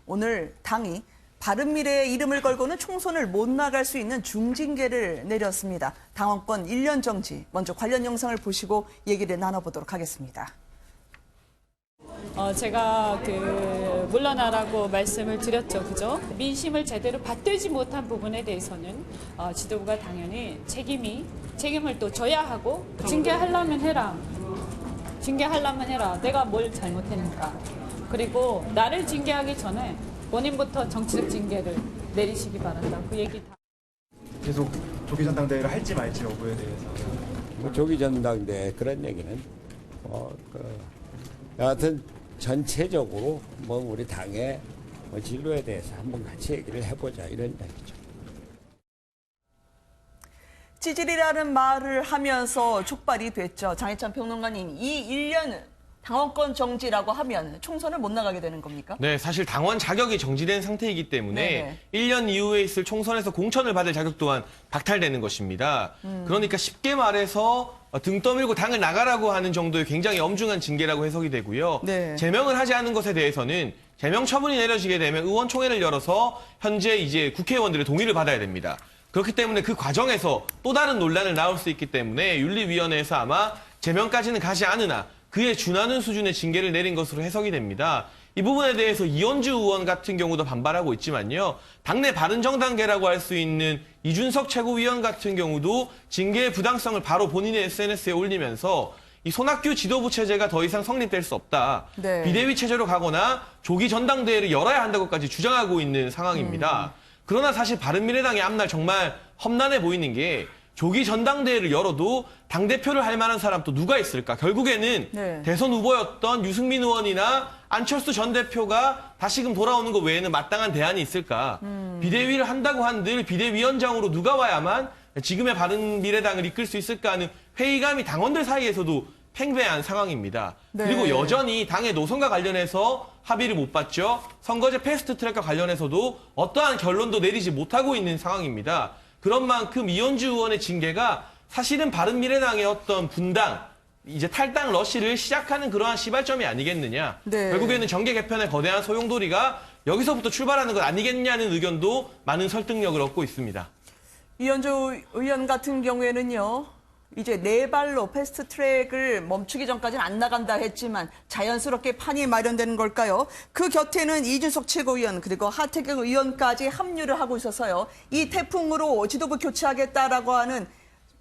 오늘 당이 바른미래의 이름을 걸고는 총선을 못 나갈 수 있는 중징계를 내렸습니다. 당원권 1년 정지. 먼저 관련 영상을 보시고 얘기를 나눠보도록 하겠습니다. 제가 물러나라고 말씀을 드렸죠, 그죠? 민심을 제대로 받들지 못한 부분에 대해서는 지도부가 당연히 책임을 또 져야 하고 징계하려면 해라. 징계하려면 해라. 내가 뭘 잘못했는가. 그리고 나를 징계하기 전에 본인부터 정치적 징계를 내리시기 바란다. 그 얘기 다. 계속 조기 전당대회를 할지 말지 여부에 대해서. 조기 전당대회 그런 얘기는 여하튼 전체적으로 우리 당의 진로에 대해서 한번 같이 얘기를 해보자 이런 이야기죠. 찌질이라는 말을 하면서 촉발이 됐죠. 장혜찬 평론가님, 이 1년은 당원권 정지라고 하면 총선을 못 나가게 되는 겁니까? 네, 사실 당원 자격이 정지된 상태이기 때문에 1년 이후에 있을 총선에서 공천을 받을 자격 또한 박탈되는 것입니다. 그러니까 쉽게 말해서 등 떠밀고 당을 나가라고 하는 정도의 굉장히 엄중한 징계라고 해석이 되고요. 네. 제명을 하지 않은 것에 대해서는 제명 처분이 내려지게 되면 의원총회를 열어서 현재 이제 국회의원들의 동의를 받아야 됩니다. 그렇기 때문에 그 과정에서 또 다른 논란을 낳을 수 있기 때문에 윤리위원회에서 아마 제명까지는 가지 않으나 그에 준하는 수준의 징계를 내린 것으로 해석이 됩니다. 이 부분에 대해서 이현주 의원 같은 경우도 반발하고 있지만요. 당내 바른정당계라고 할 수 있는 이준석 최고위원 같은 경우도 징계의 부당성을 바로 본인의 SNS에 올리면서 이 손학규 지도부 체제가 더 이상 성립될 수 없다. 네. 비대위 체제로 가거나 조기 전당대회를 열어야 한다고까지 주장하고 있는 상황입니다. 그러나 사실 바른미래당의 앞날 정말 험난해 보이는 게 조기 전당대회를 열어도 당대표를 할 만한 사람 또 누가 있을까? 결국에는 대선 후보였던 유승민 의원이나 안철수 전 대표가 다시금 돌아오는 것 외에는 마땅한 대안이 있을까? 비대위를 한다고 한들 비대위원장으로 누가 와야만 지금의 바른미래당을 이끌 수 있을까 하는 회의감이 당원들 사이에서도 팽배한 상황입니다. 네. 그리고 여전히 당의 노선과 관련해서 합의를 못 봤죠. 선거제 패스트트랙과 관련해서도 어떠한 결론도 내리지 못하고 있는 상황입니다. 그런 만큼 이현주 의원의 징계가 사실은 바른미래당의 어떤 분당, 이제 탈당 러시를 시작하는 그러한 시발점이 아니겠느냐. 네. 결국에는 정계 개편의 거대한 소용돌이가 여기서부터 출발하는 것 아니겠냐는 의견도 많은 설득력을 얻고 있습니다. 이현주 의원 같은 경우에는요. 이제 네 발로 패스트트랙을 멈추기 전까지는 안 나간다 했지만 자연스럽게 판이 마련되는 걸까요? 그 곁에는 이준석 최고위원 그리고 하태경 의원까지 합류를 하고 있어서요. 이 태풍으로 지도부 교체하겠다라고 하는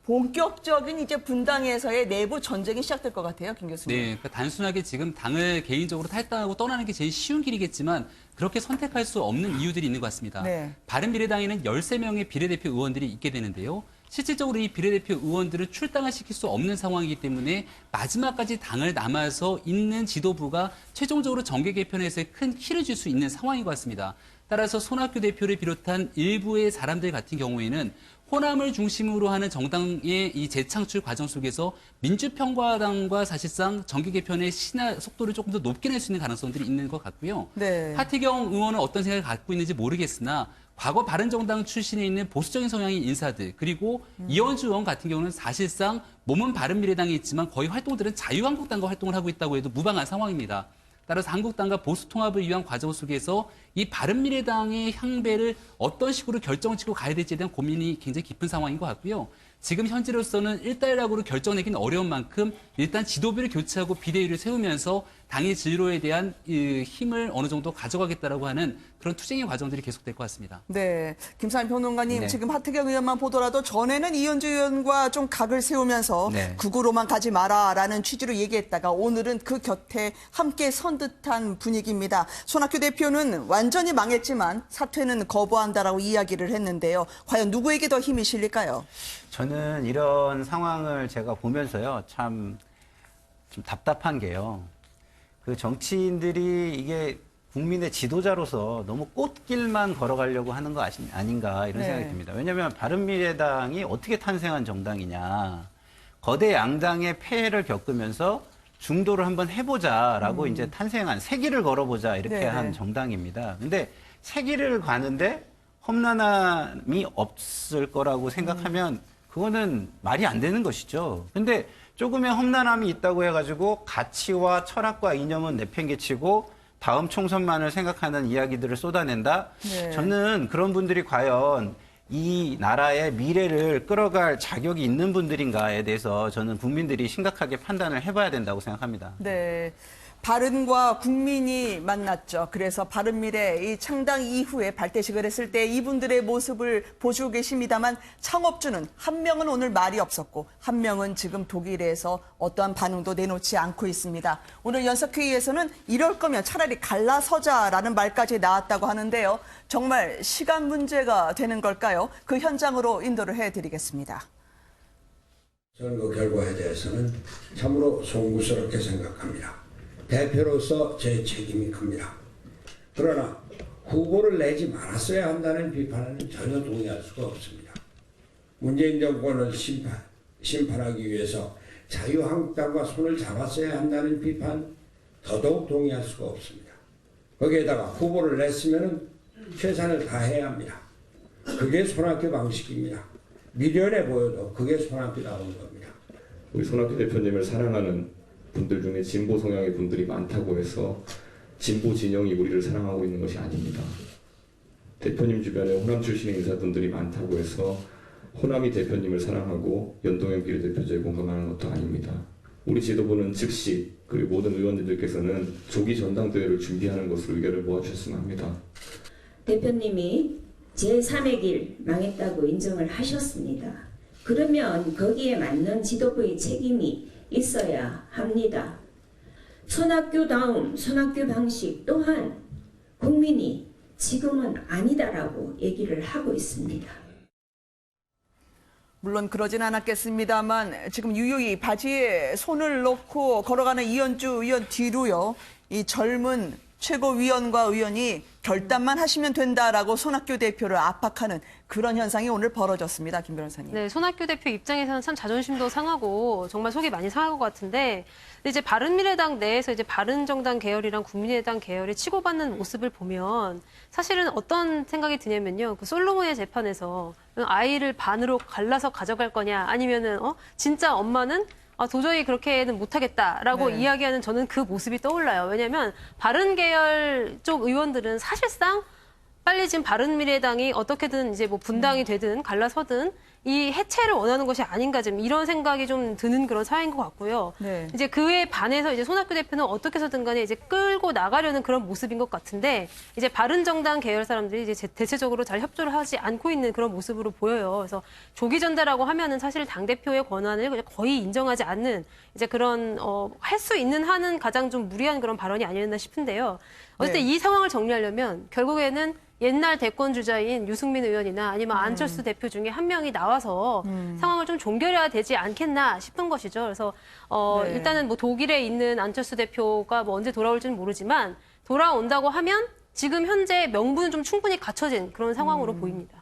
본격적인 이제 분당에서의 내부 전쟁이 시작될 것 같아요, 김 교수님. 네, 그러니까 단순하게 지금 당을 개인적으로 탈당하고 떠나는 게 제일 쉬운 길이겠지만 그렇게 선택할 수 없는 이유들이 있는 것 같습니다. 네. 바른미래당에는 13명의 비례대표 의원들이 있게 되는데요. 실질적으로 이 비례대표 의원들을 출당을 시킬 수 없는 상황이기 때문에 마지막까지 당을 남아서 있는 지도부가 최종적으로 정계 개편에서 큰 키를 줄 수 있는 상황인 것 같습니다. 따라서 손학규 대표를 비롯한 일부의 사람들 같은 경우에는 호남을 중심으로 하는 정당의 이 재창출 과정 속에서 민주평화당과 사실상 정계 개편의 속도를 조금 더 높게 낼 수 있는 가능성들이 있는 것 같고요. 네. 하태경 의원은 어떤 생각을 갖고 있는지 모르겠으나 과거 바른정당 출신에 있는 보수적인 성향의 인사들 그리고 이현주 의원 같은 경우는 사실상 몸은 바른미래당에 있지만 거의 활동들은 자유한국당과 활동을 하고 있다고 해도 무방한 상황입니다. 따라서 한국당과 보수 통합을 위한 과정 속에서 이 바른미래당의 향배를 어떤 식으로 결정짓고 가야 될지에 대한 고민이 굉장히 깊은 상황인 것 같고요. 지금 현재로서는 일단락으로 결정내기는 어려운 만큼 일단 지도부를 교체하고 비대위를 세우면서 당의 진로에 대한 힘을 어느 정도 가져가겠다라고 하는 그런 투쟁의 과정들이 계속될 것 같습니다. 네, 김상현 평론가님 네. 지금 하태경 의원만 보더라도 전에는 이현주 의원과 좀 각을 세우면서 네. 극우로만 가지 마라라는 취지로 얘기했다가 오늘은 그 곁에 함께 선 듯한 분위기입니다. 손학규 대표는 완전히 망했지만 사퇴는 거부한다라고 이야기를 했는데요. 과연 누구에게 더 힘이 실릴까요? 저는 이런 상황을 제가 보면서요, 참 좀 답답한 게요. 그 정치인들이 이게 국민의 지도자로서 너무 꽃길만 걸어가려고 하는 거 아닌가 이런 생각이 듭니다. 왜냐하면 바른미래당이 어떻게 탄생한 정당이냐. 거대 양당의 폐해를 겪으면서 중도를 한번 해보자라고 이제 탄생한 세기를 걸어보자 이렇게 한 정당입니다. 근데 세기를 가는데 험난함이 없을 거라고 생각하면 그거는 말이 안 되는 것이죠. 근데 조금의 험난함이 있다고 해가지고 가치와 철학과 이념은 내팽개치고 다음 총선만을 생각하는 이야기들을 쏟아낸다? 네. 저는 그런 분들이 과연 이 나라의 미래를 끌어갈 자격이 있는 분들인가에 대해서 저는 국민들이 심각하게 판단을 해봐야 된다고 생각합니다. 네. 바른과 국민이 만났죠. 그래서 바른미래 이 창당 이후에 발대식을 했을 때 이분들의 모습을 보시고 계십니다만 창업주는 한 명은 오늘 말이 없었고 한 명은 지금 독일에서 어떠한 반응도 내놓지 않고 있습니다. 오늘 연석회의에서는 이럴 거면 차라리 갈라서자라는 말까지 나왔다고 하는데요. 정말 시간 문제가 되는 걸까요? 그 현장으로 인도를 해드리겠습니다. 선거 결과에 대해서는 참으로 송구스럽게 생각합니다. 대표로서 제 책임이 큽니다. 그러나 후보를 내지 말았어야 한다는 비판에는 전혀 동의할 수가 없습니다. 문재인 정권을 심판하기 위해서 자유한국당과 손을 잡았어야 한다는 비판 더더욱 동의할 수가 없습니다. 거기에다가 후보를 냈으면 최선을 다해야 합니다. 그게 손학규 방식입니다. 미련해 보여도 그게 손학규다운 겁니다. 우리 손학규 대표님을 사랑하는 분들 중에 진보 성향의 분들이 많다고 해서 진보 진영이 우리를 사랑하고 있는 것이 아닙니다. 대표님 주변에 호남 출신의 인사분들이 많다고 해서 호남이 대표님을 사랑하고 연동형 비례대표제에 공감하는 것도 아닙니다. 우리 지도부는 즉시 그리고 모든 의원님들께서는 조기 전당대회를 준비하는 것으로 의견을 모아주셨으면 합니다. 대표님이 제3의 길 망했다고 인정을 하셨습니다. 그러면 거기에 맞는 지도부의 책임이 있어야 합니다. 손학규다움, 손학규 방식 또한 국민이 지금은 아니다라고 얘기를 하고 있습니다. 물론 그러진 않았겠습니다만 지금 유유히 바지에 손을 넣고 걸어가는 이현주 의원 뒤로요. 이 젊은 최고위원과 의원이 결단만 하시면 된다라고 손학규 대표를 압박하는 그런 현상이 오늘 벌어졌습니다. 김 변호사님. 네, 손학규 대표 입장에서는 참 자존심도 상하고 정말 속이 많이 상할 것 같은데 근데 이제 바른미래당 내에서 이제 바른정당 계열이랑 국민의당 계열이 치고받는 모습을 보면 사실은 어떤 생각이 드냐면요. 그 솔로몬의 재판에서 아이를 반으로 갈라서 가져갈 거냐 아니면은 진짜 엄마는 도저히 그렇게는 못하겠다라고 네. 이야기하는 저는 그 모습이 떠올라요. 왜냐하면 바른 계열 쪽 의원들은 사실상 빨리 지금 바른미래당이 어떻게든 이제 뭐 분당이 되든 갈라서든 이 해체를 원하는 것이 아닌가 지금 이런 생각이 좀 드는 그런 사회인 것 같고요. 네. 이제 그에 반해서 이제 손학규 대표는 어떻게 해서든 간에 이제 끌고 나가려는 그런 모습인 것 같은데 이제 바른정당 계열 사람들이 이제 대체적으로 잘 협조를 하지 않고 있는 그런 모습으로 보여요. 그래서 조기 전대라고 하면은 사실 당 대표의 권한을 거의 인정하지 않는 이제 그런 할 수 있는 한은 가장 좀 무리한 그런 발언이 아니었나 싶은데요. 어쨌든 네. 이 상황을 정리하려면 결국에는 옛날 대권 주자인 유승민 의원이나 아니면 안철수 대표 중에 한 명이 나와서 상황을 좀 종결해야 되지 않겠나 싶은 것이죠. 그래서 네. 일단은 뭐 독일에 있는 안철수 대표가 뭐 언제 돌아올지는 모르지만 돌아온다고 하면 지금 현재 명분은 좀 충분히 갖춰진 그런 상황으로 보입니다.